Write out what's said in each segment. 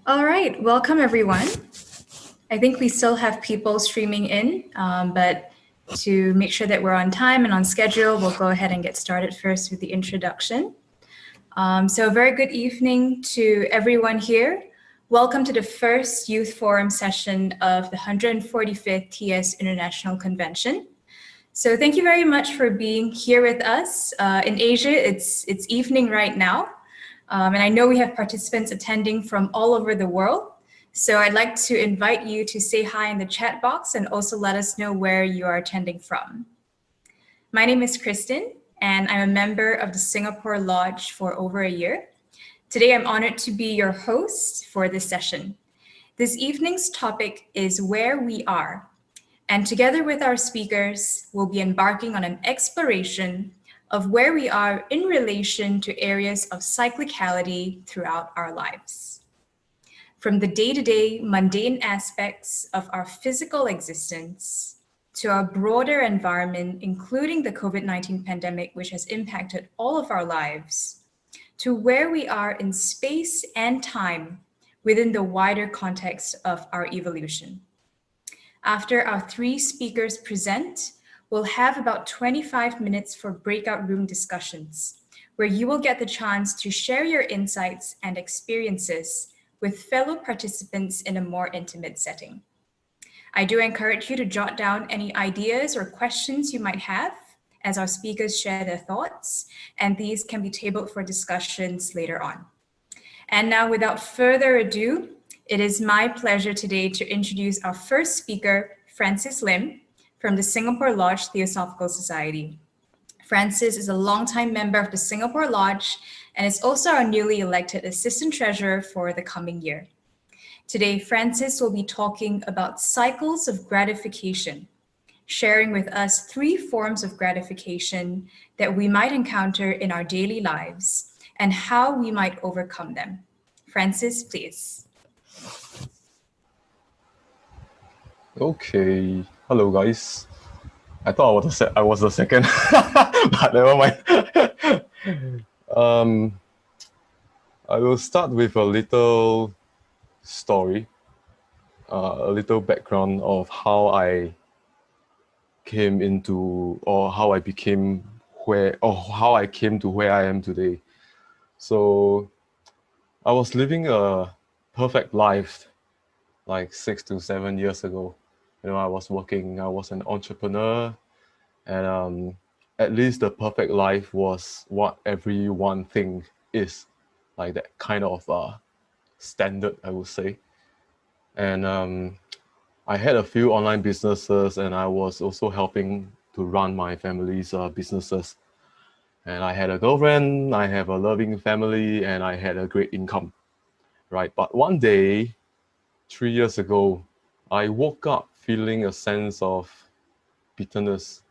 All right, welcome everyone. I think we still have people streaming in, but to make sure that we're on time and on schedule, we'll go ahead and get started first with the introduction. So a very good evening to everyone here. Welcome to the first Youth Forum session of the 145th TS International Convention. So thank you very much for being here with us. In Asia, it's evening right now. And I know we have participants attending from all over the world. So I'd like to invite you to say hi in the chat box and also let us know where you are attending from. My name is Kristen, and I'm a member of the Singapore Lodge for over a year. Today, I'm honored to be your host for this session. This evening's topic is where we are. And together with our speakers, we'll be embarking on an exploration of where we are in relation to areas of cyclicality throughout our lives. From the day-to-day mundane aspects of our physical existence to our broader environment, including the COVID-19 pandemic, which has impacted all of our lives, to where we are in space and time within the wider context of our evolution. After our three speakers present, we'll have about 25 minutes for breakout room discussions, where you will get the chance to share your insights and experiences with fellow participants in a more intimate setting. I do encourage you to jot down any ideas or questions you might have as our speakers share their thoughts, and these can be tabled for discussions later on. And now, without further ado, it is my pleasure today to introduce our first speaker, Francis Lim, from the Singapore Lodge Theosophical Society. Francis is a longtime member of the Singapore Lodge and is also our newly elected Assistant Treasurer for the coming year. Today, Francis will be talking about cycles of gratification, sharing with us three forms of gratification that we might encounter in our daily lives and how we might overcome them. Francis, please. Okay, hello guys. I thought I was the second, but never mind. I will start with a little story, a little background of how I came into, or how I became how I came to where I am today. So I was living a perfect life like 6 to 7 years ago. I was working, I was an entrepreneur, and at least the perfect life was what everyone think is, like that kind of standard, I would say. And I had a few online businesses, and I was also helping to run my family's businesses. And I had a girlfriend, I have a loving family, and I had a great income, right? But one day, 3 years ago, I woke up feeling a sense of bitterness,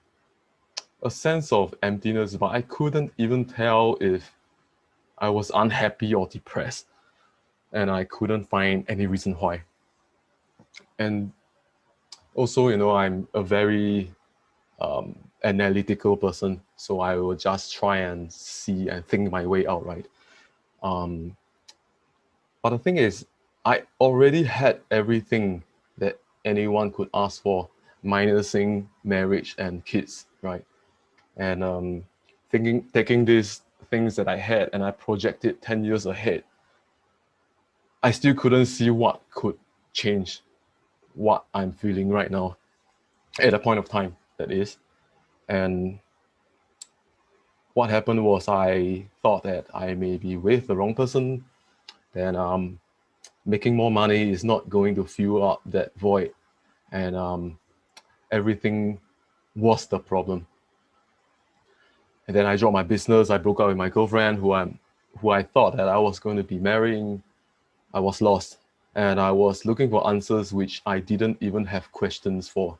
a sense of emptiness, but I couldn't even tell if I was unhappy or depressed. And I couldn't find any reason why. And also, I'm a very analytical person, so I will just try and see and think my way out, right? But the thing is, I already had everything that anyone could ask for, minusing marriage and kids, right? And taking these things that I had and I projected 10 years ahead, I still couldn't see what could change what I'm feeling right now at a point of time, that is. And what happened was I thought that I may be with the wrong person, then making more money is not going to fill up that void, and everything was the problem. And then I dropped my business. I broke up with my girlfriend, who I thought that I was going to be marrying. I was lost, and I was looking for answers which I didn't even have questions for.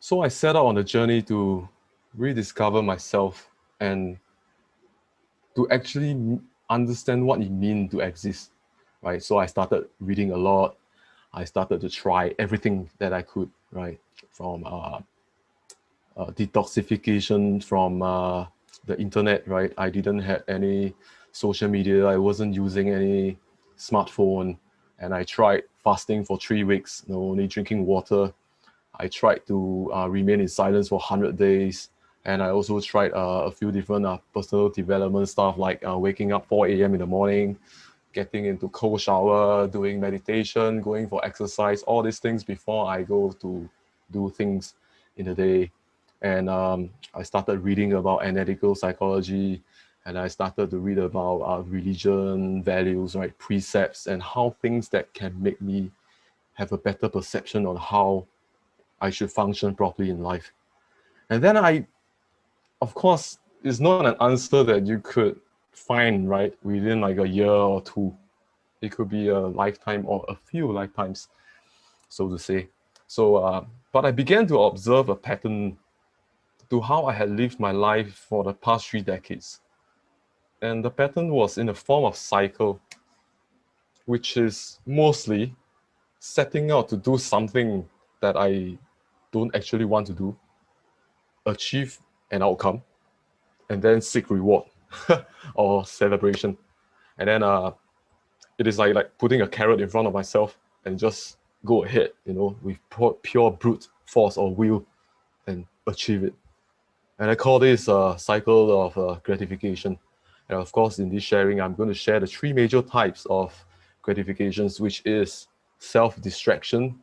So I set out on a journey to rediscover myself and to actually understand what it means to exist, right? So I started reading a lot. I started to try everything that I could, right? From detoxification from the internet, right? I didn't have any social media. I wasn't using any smartphone, and I tried fasting for 3 weeks, only drinking water. I tried to remain in silence for 100 days. And I also tried a few different personal development stuff, like waking up 4 a.m. in the morning, getting into cold shower, doing meditation, going for exercise, all these things before I go to do things in the day. And I started reading about analytical psychology, and I started to read about religion, values, right, precepts, and how things that can make me have a better perception on how I should function properly in life. And then of course, it's not an answer that you could find, right, within like a year or two. It could be a lifetime or a few lifetimes, so to say. So, but I began to observe a pattern to how I had lived my life for the past 3 decades. And the pattern was in the form of cycle, which is mostly setting out to do something that I don't actually want to do, achieve an outcome, and then seek reward or celebration. And then it is like putting a carrot in front of myself and just go ahead, with pure brute force or will, and achieve it. And I call this a cycle of gratification. And of course, in this sharing, I'm going to share the 3 major types of gratifications, which is self-distraction,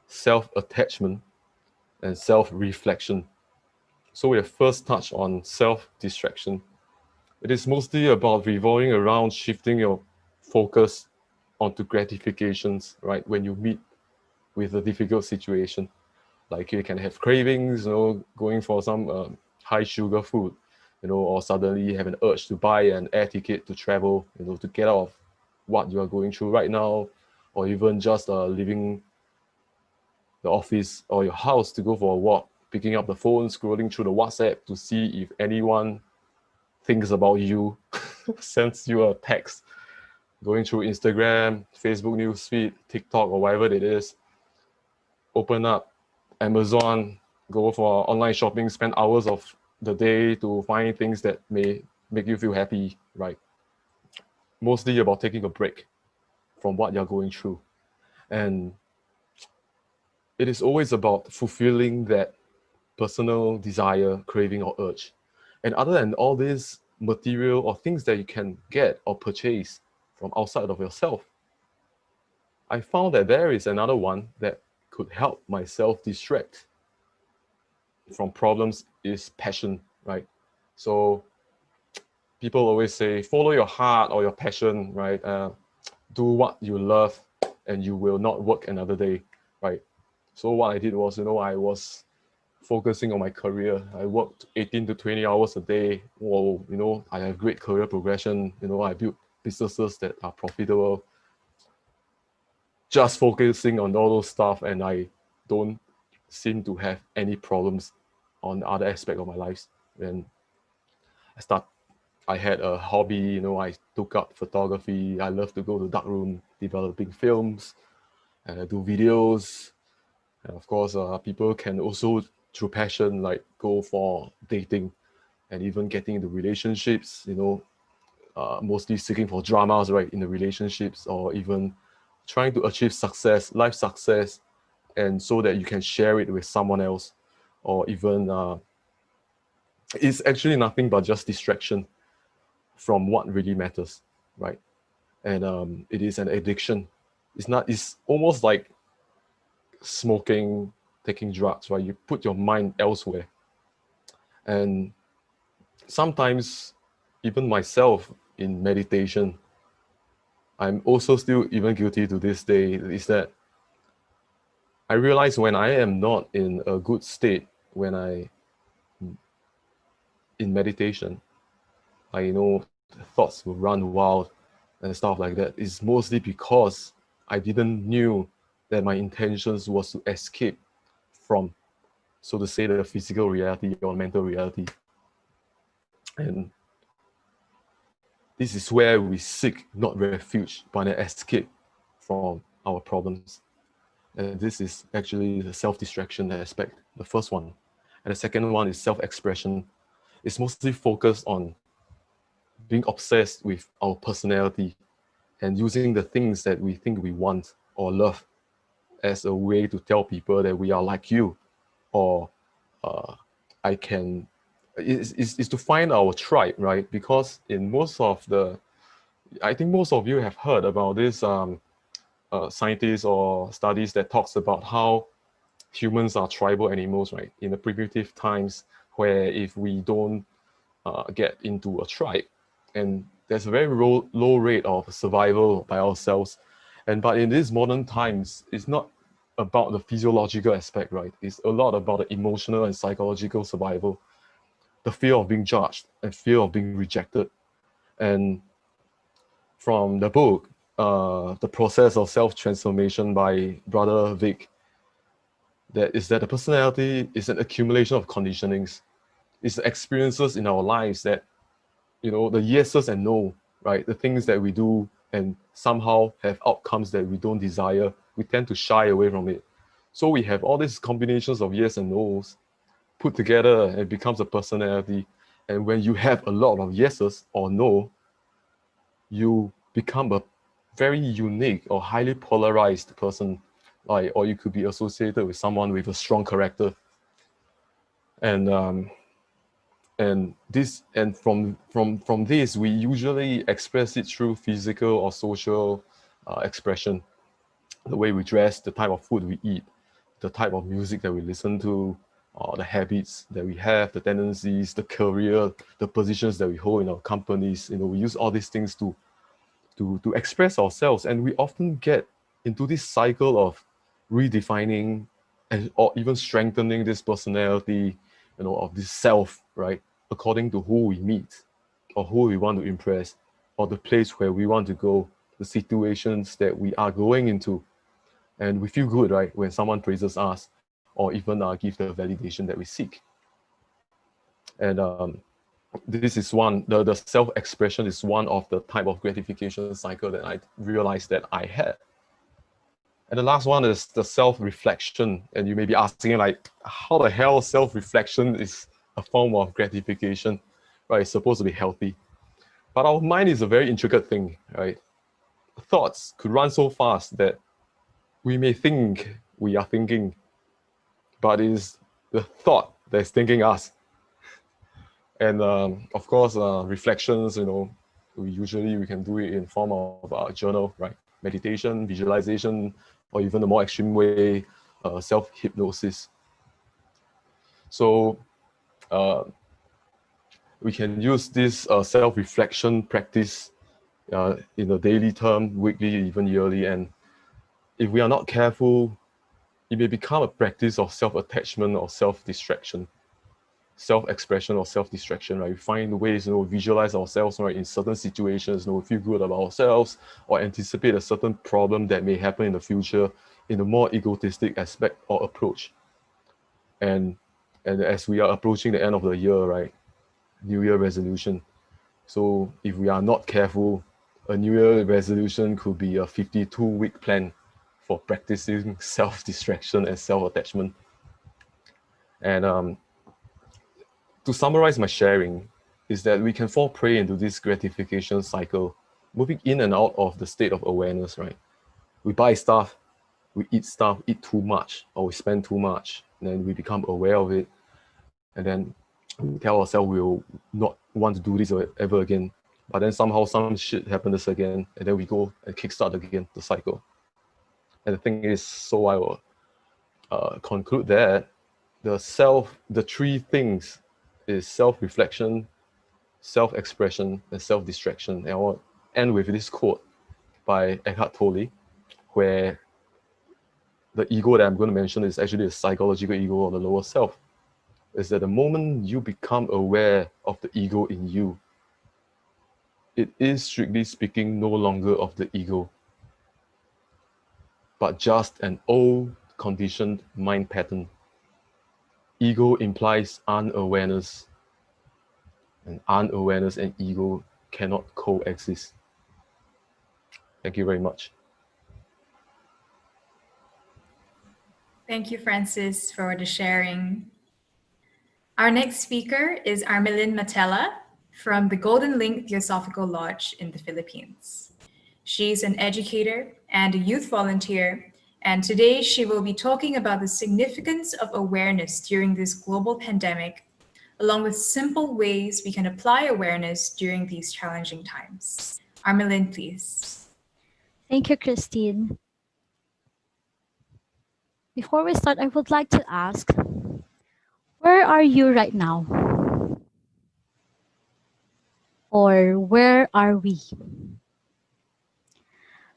self-attachment, and self-reflection. So we have first touched on self-distraction. It is mostly about revolving around shifting your focus onto gratifications, right? When you meet with a difficult situation, like you can have cravings, going for some high sugar food, or suddenly you have an urge to buy an air ticket to travel, to get out of what you are going through right now, or even just leaving the office or your house to go for a walk, picking up the phone, scrolling through the WhatsApp to see if anyone thinks about you, sends you a text, going through Instagram, Facebook newsfeed, TikTok, or whatever it is, open up Amazon, go for online shopping, spend hours of the day to find things that may make you feel happy, right? Mostly about taking a break from what you're going through. And it is always about fulfilling that personal desire, craving, or urge. And other than all these material or things that you can get or purchase from outside of yourself, I found that there is another one that could help myself distract from problems is passion, right? So people always say, follow your heart or your passion, right? Do what you love and you will not work another day, right? So what I did was, I was focusing on my career. I worked 18 to 20 hours a day. Whoa, I have great career progression. I built businesses that are profitable. Just focusing on all those stuff, and I don't seem to have any problems on the other aspect of my life. And I had a hobby, I took up photography. I love to go to dark room, developing films, and I do videos. And of course, people can also, through passion, like go for dating and even getting into relationships, mostly seeking for dramas, right, in the relationships, or even trying to achieve success, life success, and so that you can share it with someone else, or even it's actually nothing but just distraction from what really matters, right? And it is an addiction. It's almost like smoking, taking drugs, right? You put your mind elsewhere. And sometimes, even myself in meditation, I'm also still even guilty to this day, is that I realize when I am not in a good state, when in meditation, thoughts will run wild and stuff like that. It's mostly because I didn't knew that my intentions was to escape from, so to say, the physical reality or mental reality. And this is where we seek not refuge, but an escape from our problems. And this is actually the self-distraction aspect, the first one. And the second one is self-expression. It's mostly focused on being obsessed with our personality and using the things that we think we want or love as a way to tell people that we are like you, or I can, is to find our tribe, right? Because in most of the, I think most of you have heard about this scientists or studies that talks about how humans are tribal animals, right? In the primitive times, where if we don't get into a tribe, and there's a very low rate of survival by ourselves. But in these modern times, it's not about the physiological aspect, right? It's a lot about the emotional and psychological survival, the fear of being judged and fear of being rejected. And from the book, The Process of Self-Transformation by Brother Vic, that the personality is an accumulation of conditionings. It's the experiences in our lives that, the yeses and no, right? The things that we do and somehow have outcomes that we don't desire, we tend to shy away from it. So we have all these combinations of yes and no's put together and it becomes a personality. And when you have a lot of yeses or no, you become a very unique or highly polarized person, like, or you could be associated with someone with a strong character. And from this, we usually express it through physical or social expression. The way we dress, the type of food we eat, the type of music that we listen to, the habits that we have, the tendencies, the career, the positions that we hold in our companies. We use all these things to express ourselves, and we often get into this cycle of redefining or even strengthening this personality, of this self, right, according to who we meet or who we want to impress or the place where we want to go, the situations that we are going into. And we feel good, right, when someone praises us or even give the validation that we seek. And this is the self-expression is one of the type of gratification cycle that I realized that I had. And the last one is the self-reflection. And you may be asking, like, how the hell self-reflection is a form of gratification, right? It's supposed to be healthy. But our mind is a very intricate thing, right? Thoughts could run so fast that we may think we are thinking, but it is the thought that's thinking us. And of course, reflections, we can do it in form of a journal, right? Meditation, visualization, or even the more extreme way, self-hypnosis. So we can use this self-reflection practice in a daily term, weekly, even yearly. And if we are not careful, it may become a practice of self-attachment or self-distraction, self-expression or self-distraction, right? We find ways, visualize ourselves, right, in certain situations, we feel good about ourselves or anticipate a certain problem that may happen in the future in a more egotistic aspect or approach. And as we are approaching the end of the year, right, New Year resolution. So if we are not careful, a New Year resolution could be a 52-week plan for practicing self-distraction and self-attachment. And to summarize my sharing is that we can fall prey into this gratification cycle, moving in and out of the state of awareness, right? We buy stuff, we eat too much, or we spend too much, and then we become aware of it. And then we tell ourselves we'll not want to do this ever again. But then somehow some shit happens again, and then we go and kickstart again the cycle. And the thing is, so I will conclude that the three things is self-reflection, self-expression, and self-distraction. And I want to end with this quote by Eckhart Tolle, where the ego that I'm going to mention is actually the psychological ego or the lower self. Is that the moment you become aware of the ego in you, it is strictly speaking no longer of the ego, but just an old conditioned mind pattern. Ego implies unawareness, and unawareness and ego cannot coexist. Thank you very much. Thank you, Francis, for the sharing. Our next speaker is Armelin Matella. from the Golden Link Theosophical Lodge in the Philippines. She's an educator and a youth volunteer, and today she will be talking about the significance of awareness during this global pandemic, along with simple ways we can apply awareness during these challenging times. Armelin, please. Thank you, Christine. Before we start, I would like to ask, where are you right now? Or where are we?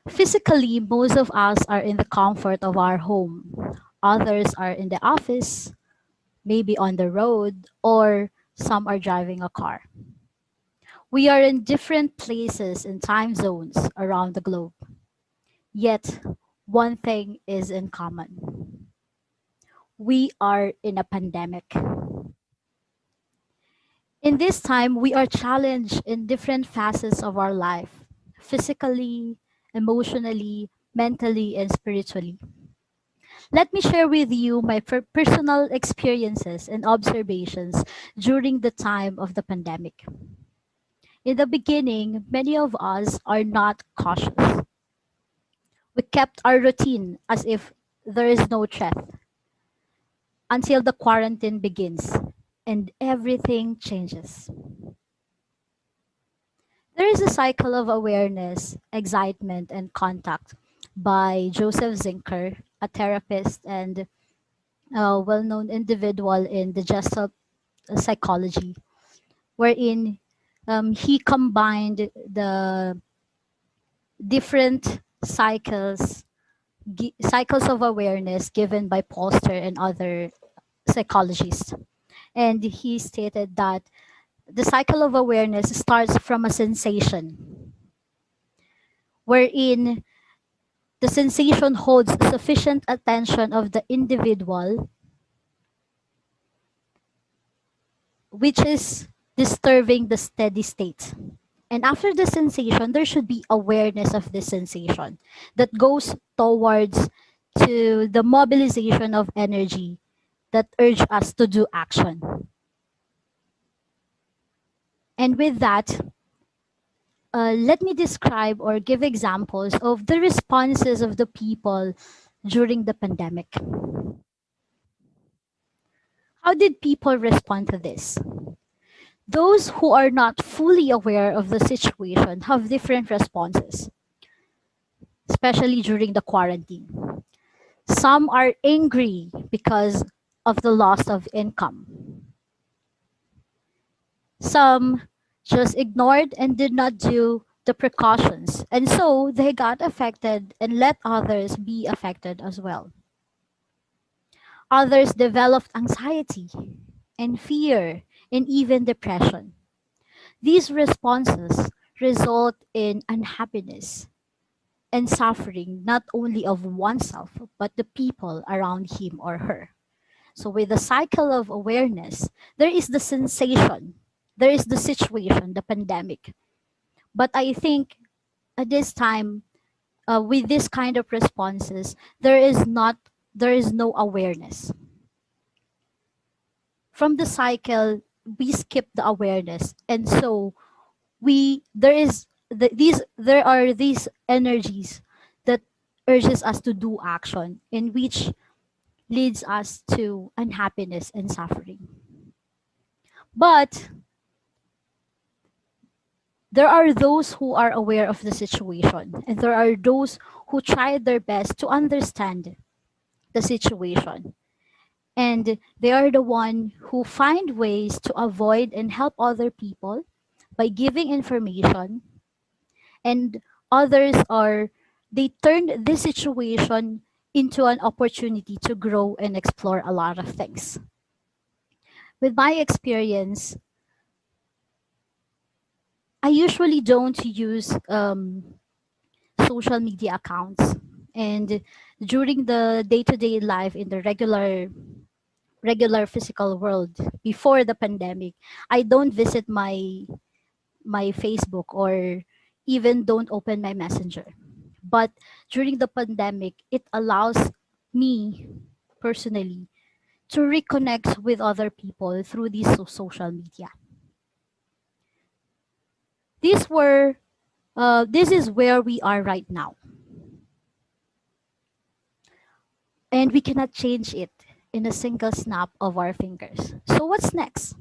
Physically, most of us are in the comfort of our home. Others are in the office, maybe on the road, or some are driving a car. We are in different places and time zones around the globe. Yet, one thing is in common. We are in a pandemic. In this time, we are challenged in different facets of our life, physically, emotionally, mentally, and spiritually. Let me share with you my personal experiences and observations during the time of the pandemic. In the beginning, many of us are not cautious. We kept our routine as if there is no threat until the quarantine begins and everything changes. There is a cycle of awareness, excitement, and contact by Joseph Zinker, a therapist and a well known individual in the Gestalt psychology, wherein he combined the different cycles of awareness given by Polster and other psychologists. And he stated that the cycle of awareness starts from a sensation, wherein the sensation holds sufficient attention of the individual, which is disturbing the steady state. And after the sensation, there should be awareness of the sensation that goes towards to the mobilization of energy that urge us to do action. And with that, let me describe or give examples of the responses of the people during the pandemic. How did people respond to this? Those who are not fully aware of the situation have different responses, especially during the quarantine. Some are angry because of the loss of income. Some just ignored and did not do the precautions, and so they got affected and let others be affected as well. Others developed anxiety and fear and even depression. These responses result in unhappiness and suffering not only of oneself but the people around him or her. So, with the cycle of awareness, there is the sensation, there is the situation, the pandemic. But I think at this time, with this kind of responses, there is no awareness. From the cycle, we skip the awareness, and so there are these energies that urges us to do action, in which leads us to unhappiness and suffering. But there are those who are aware of the situation, and there are those who try their best to understand the situation. And they are the one who find ways to avoid and help other people by giving information. And others are, they turned this situation into an opportunity to grow and explore a lot of things. With my experience, I usually don't use social media accounts. And during the day-to-day life in the regular physical world before the pandemic, I don't visit my Facebook or even don't open my messenger. But during the pandemic, it allows me personally to reconnect with other people through these social media. These were this is where we are right now, and we cannot change it in a single snap of our fingers. So what's next?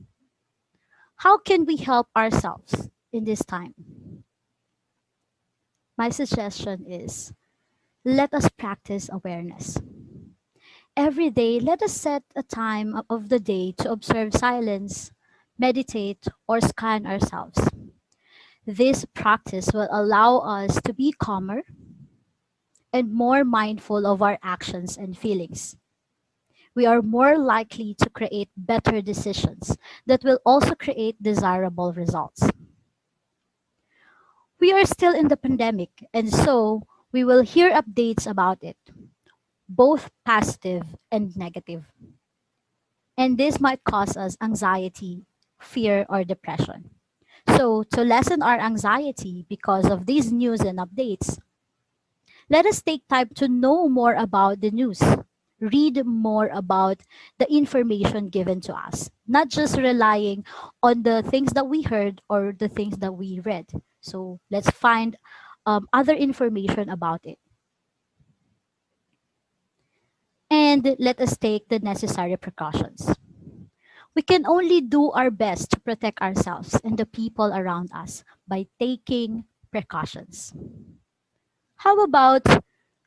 How can we help ourselves in this time? My suggestion is, let us practice awareness. Every day, let us set a time of the day to observe silence, meditate, or scan ourselves. This practice will allow us to be calmer and more mindful of our actions and feelings. We are more likely to create better decisions that will also create desirable results. We are still in the pandemic, and so we will hear updates about it, both positive and negative. And this might cause us anxiety, fear, or depression. So, to lessen our anxiety because of these news and updates, let us take time to know more about the news, read more about the information given to us, not just relying on the things that we heard or the things that we read. So, let's find other information about it. And let us take the necessary precautions. We can only do our best to protect ourselves and the people around us by taking precautions. How about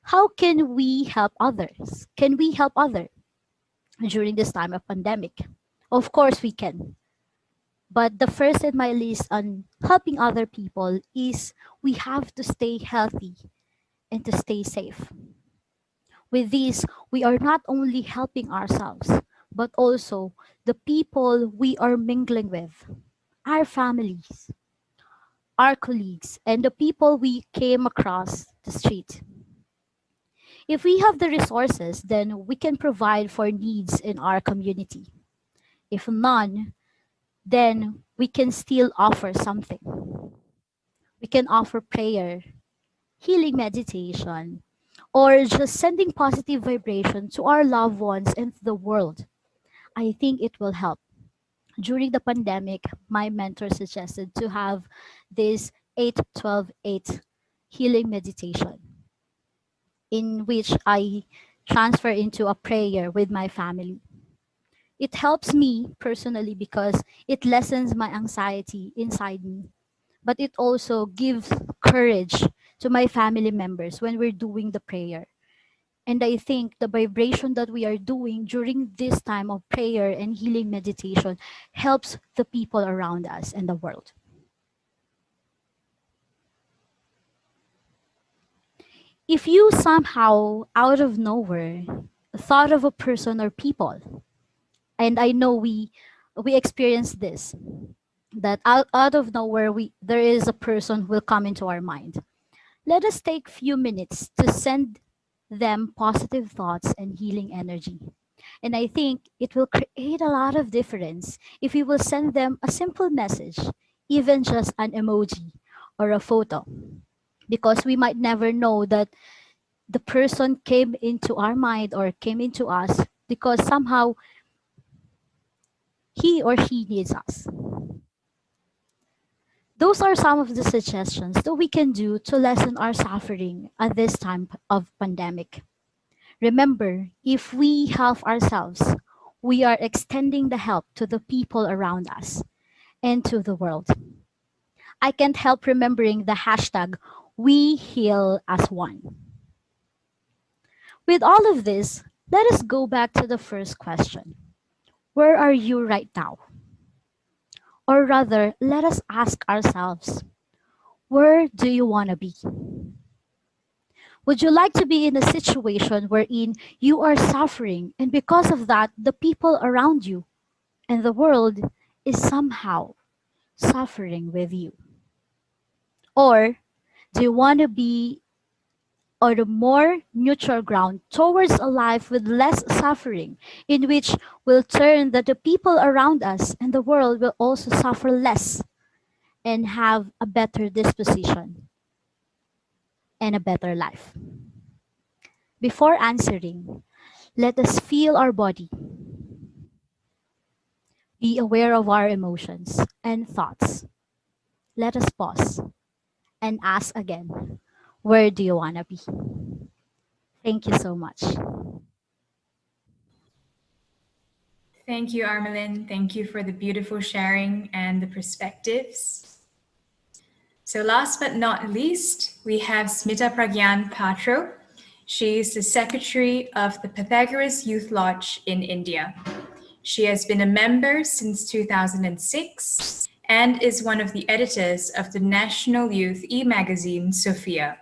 how can we help others? Can we help others during this time of pandemic? Of course we can. But the first in my list on helping other people is we have to stay healthy and to stay safe. With this, we are not only helping ourselves, but also the people we are mingling with, our families, our colleagues, and the people we came across the street. If we have the resources, then we can provide for needs in our community. If none, then we can still offer something. We can offer prayer, healing meditation, or just sending positive vibration to our loved ones and to the world. I think it will help. During the pandemic, my mentor suggested to have this 8-12-8 healing meditation in which I transfer into a prayer with my family. It helps me personally because it lessens my anxiety inside me, but it also gives courage to my family members when we're doing the prayer. And I think the vibration that we are doing during this time of prayer and healing meditation helps the people around us and the world. If you somehow, out of nowhere, thought of a person or people, and I know we experience this, that out of nowhere there is a person who will come into our mind. Let us take few minutes to send them positive thoughts and healing energy. And I think it will create a lot of difference if we will send them a simple message, even just an emoji or a photo. Because we might never know that the person came into our mind or came into us because somehow he or she needs us. Those are some of the suggestions that we can do to lessen our suffering at this time of pandemic. Remember, if we help ourselves, we are extending the help to the people around us and to the world. I can't help remembering the hashtag we heal as one. With all of this, let us go back to the first question. Where are you right now? Or rather, let us ask ourselves, where do you want to be? Would you like to be in a situation wherein you are suffering and because of that, the people around you and the world is somehow suffering with you? Or do you want to be on a more neutral ground towards a life with less suffering, in which will turn that the people around us and the world will also suffer less and have a better disposition and a better life? Before answering, let us feel our body, be aware of our emotions and thoughts. let us pause and ask again, where do you want to be? Thank you so much. Thank you, Armelin. Thank you for the beautiful sharing and the perspectives. So last but not least, we have Smita Pragyan Patro. She is the secretary of the Pythagoras Youth Lodge in India. She has been a member since 2006 and is one of the editors of the National Youth e-magazine, Sophia.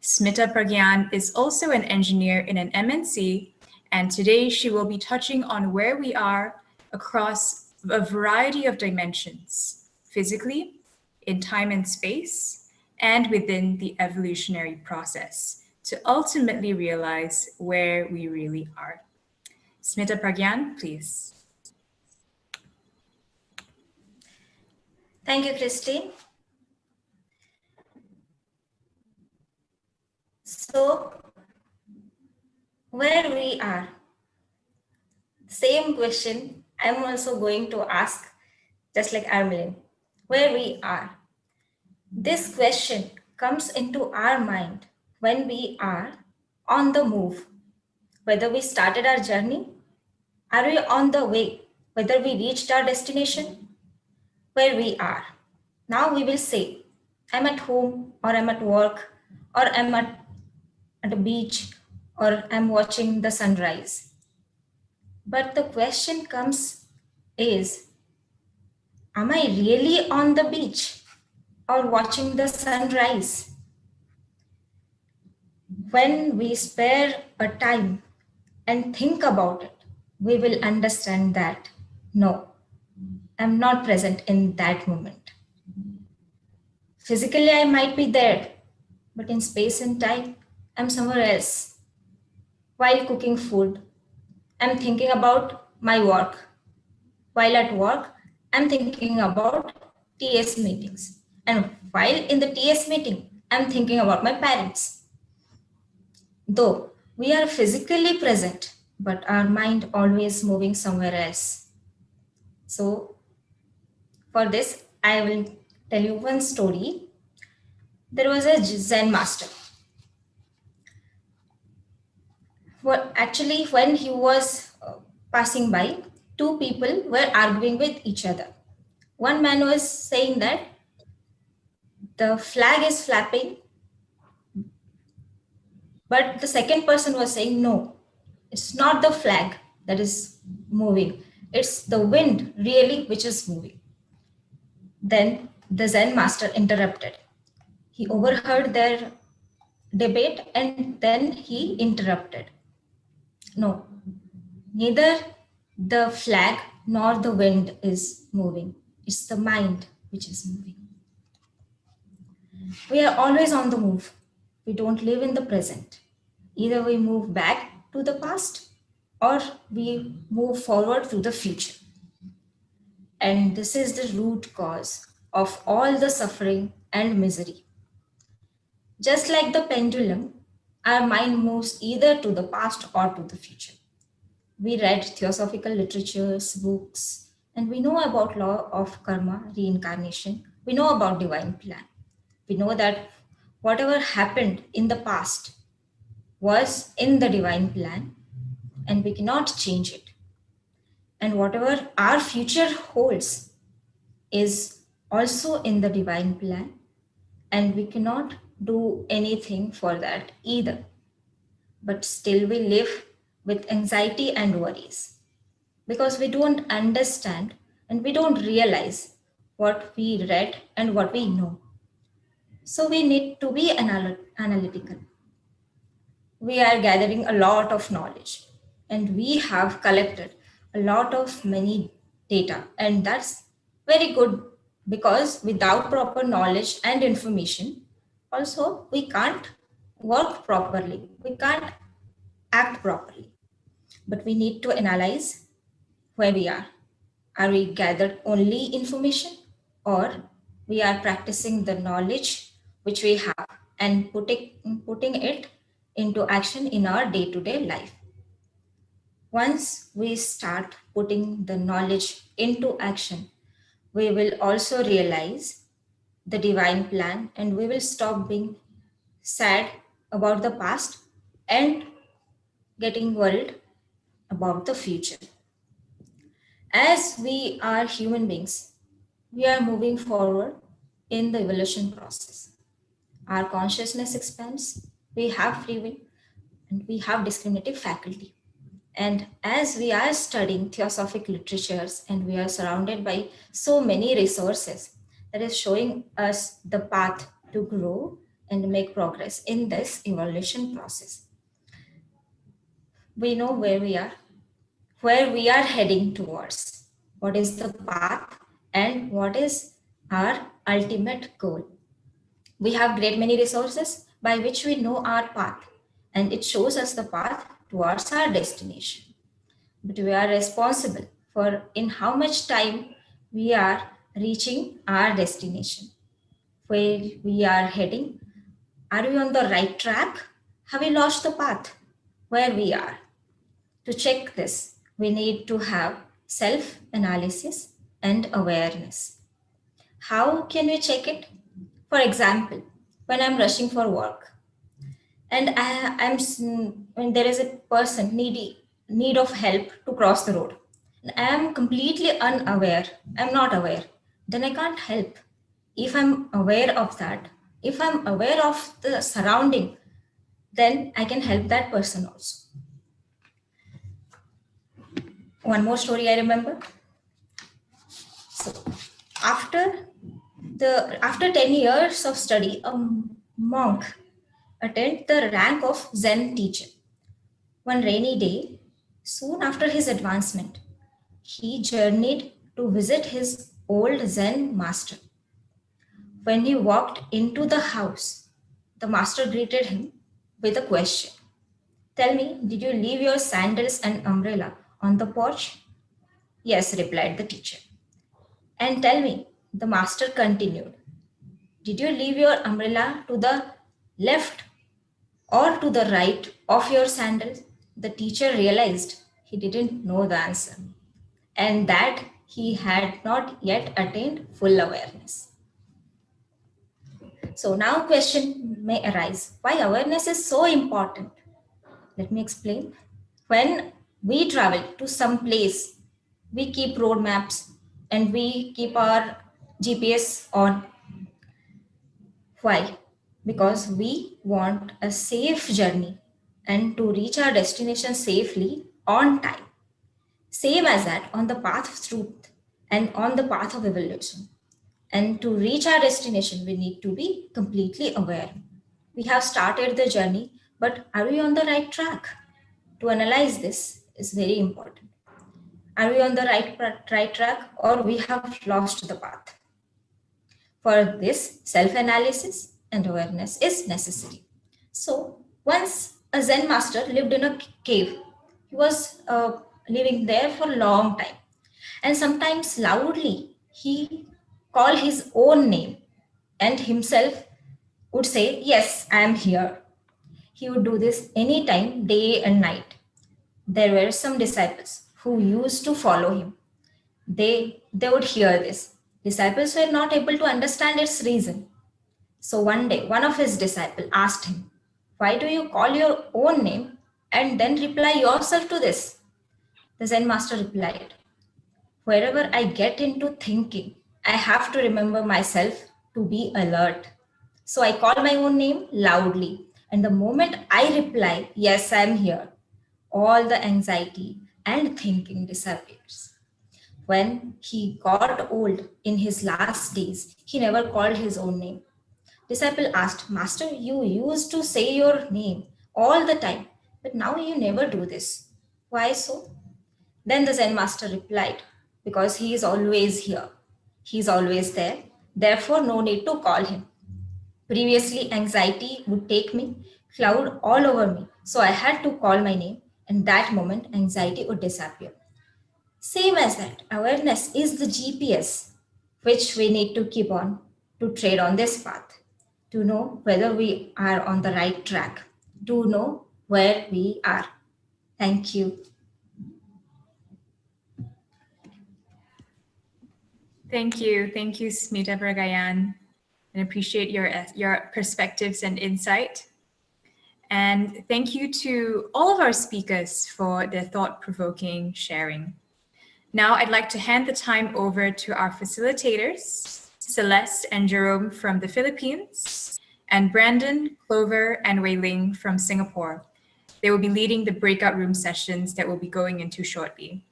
Smita Pragyan is also an engineer in an MNC, and today she will be touching on where we are across a variety of dimensions, physically, in time and space, and within the evolutionary process, to ultimately realize where we really are. Smita Pragyan, please. Thank you, Christine. So, where we are, same question I'm also going to ask, just like Armelin, where we are. This question comes into our mind when we are on the move, whether we started our journey, are we on the way, whether we reached our destination, where we are. Now we will say, I'm at home, or I'm at work, or I'm at a beach, or I'm watching the sunrise. But the question comes is, am I really on the beach or watching the sunrise? When we spare a time and think about it, we will understand that no, I'm not present in that moment. Physically, I might be there, but in space and time, I'm somewhere else. While cooking food, I'm thinking about my work. While at work, I'm thinking about TS meetings. And while in the TS meeting, I'm thinking about my parents. Though we are physically present, but our mind always moving somewhere else. So for this, I will tell you one story. There was a Zen master. Well, actually, when he was passing by, two people were arguing with each other. One man was saying that the flag is flapping, but the second person was saying, no, it's not the flag that is moving. It's the wind really which is moving. Then the Zen master interrupted. He overheard their debate and then he interrupted. No, neither the flag nor the wind is moving. It's the mind which is moving. We are always on the move. We don't live in the present. Either we move back to the past or we move forward to the future. And this is the root cause of all the suffering and misery. Just like the pendulum, our mind moves either to the past or to the future. We read theosophical literatures, books, and we know about law of karma, reincarnation. We know about divine plan. We know that whatever happened in the past was in the divine plan and we cannot change it. And whatever our future holds is also in the divine plan and we cannot do anything for that either. But still we live with anxiety and worries because we don't understand and we don't realize what we read and what we know. So we need to be analytical. We are gathering a lot of knowledge and we have collected a lot of many data, and that's very good because without proper knowledge and information also we can't work properly, we can't act properly. But we need to analyze where we are we gathered only information or we are practicing the knowledge which we have and putting it into action in our day-to-day life. Once we start putting the knowledge into action, we will also realize the divine plan, and we will stop being sad about the past and getting worried about the future. As we are human beings, we are moving forward in the evolution process. Our consciousness expands, we have free will, and we have discriminative faculty. And as we are studying theosophic literatures and we are surrounded by so many resources that is showing us the path to grow and make progress in this evolution process, we know where we are heading towards, what is the path, and what is our ultimate goal. We have great many resources by which we know our path, and it shows us the path towards our destination. But we are responsible for in how much time we are reaching our destination, where we are heading. Are we on the right track? Have we lost the path where we are? To check this, we need to have self-analysis and awareness. How can we check it? For example, when I'm rushing for work and when there is a person need of help to cross the road, and I am completely unaware, I'm not aware, then I can't help. If I'm aware of that, if I'm aware of the surrounding, then I can help that person also. One more story I remember. So after 10 years of study, a monk attained the rank of Zen teacher. One rainy day, soon after his advancement, he journeyed to visit his old Zen master. When he walked into the house, the master greeted him with a question. Tell me, did you leave your sandals and umbrella on the porch? Yes, replied the teacher. And tell me, the master continued, did you leave your umbrella to the left or to the right of your sandals? The teacher realized he didn't know the answer and that he had not yet attained full awareness. So now question may arise, why awareness is so important? Let me explain. When we travel to some place, we keep road maps and we keep our GPS on. Why? Because we want a safe journey and to reach our destination safely on time. Same as that on the path of truth and on the path of evolution. And to reach our destination, we need to be completely aware. We have started the journey, but are we on the right track? To analyze this is very important. Are we on the right track or we have lost the path? For this, self-analysis and awareness is necessary. So once a Zen master lived in a cave. He was living there for a long time. And sometimes loudly, he called his own name and himself would say, yes, I am here. He would do this anytime, day and night. There were some disciples who used to follow him. They would hear this. Disciples were not able to understand its reason. So one day, one of his disciples asked him, why do you call your own name and then reply yourself to this? The Zen master replied, wherever I get into thinking, I have to remember myself to be alert. So I call my own name loudly. And the moment I reply, yes, I'm here, all the anxiety and thinking disappears. When he got old in his last days, he never called his own name. Disciple asked, Master, you used to say your name all the time, but now you never do this. Why so? Then the Zen master replied, because he is always here. He is always there. Therefore, no need to call him. Previously, anxiety would take me, cloud all over me. So I had to call my name, and that moment, anxiety would disappear. Same as that, awareness is the GPS which we need to keep on to trade on this path, to know whether we are on the right track, to know where we are. Thank you. Thank you. Thank you, Smita Bragayan. and appreciate your perspectives and insight. And thank you to all of our speakers for their thought-provoking sharing. Now I'd like to hand the time over to our facilitators, Celeste and Jerome from the Philippines, and Brandon, Clover, and Wei Ling from Singapore. They will be leading the breakout room sessions that we'll be going into shortly.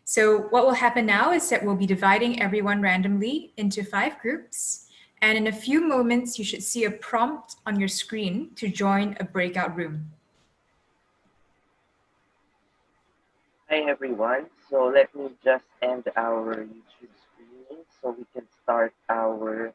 So what will happen now is that we'll be dividing everyone randomly into 5 groups. And in a few moments, you should see a prompt on your screen to join a breakout room. Hi everyone, so let me just end our YouTube streaming so we can start our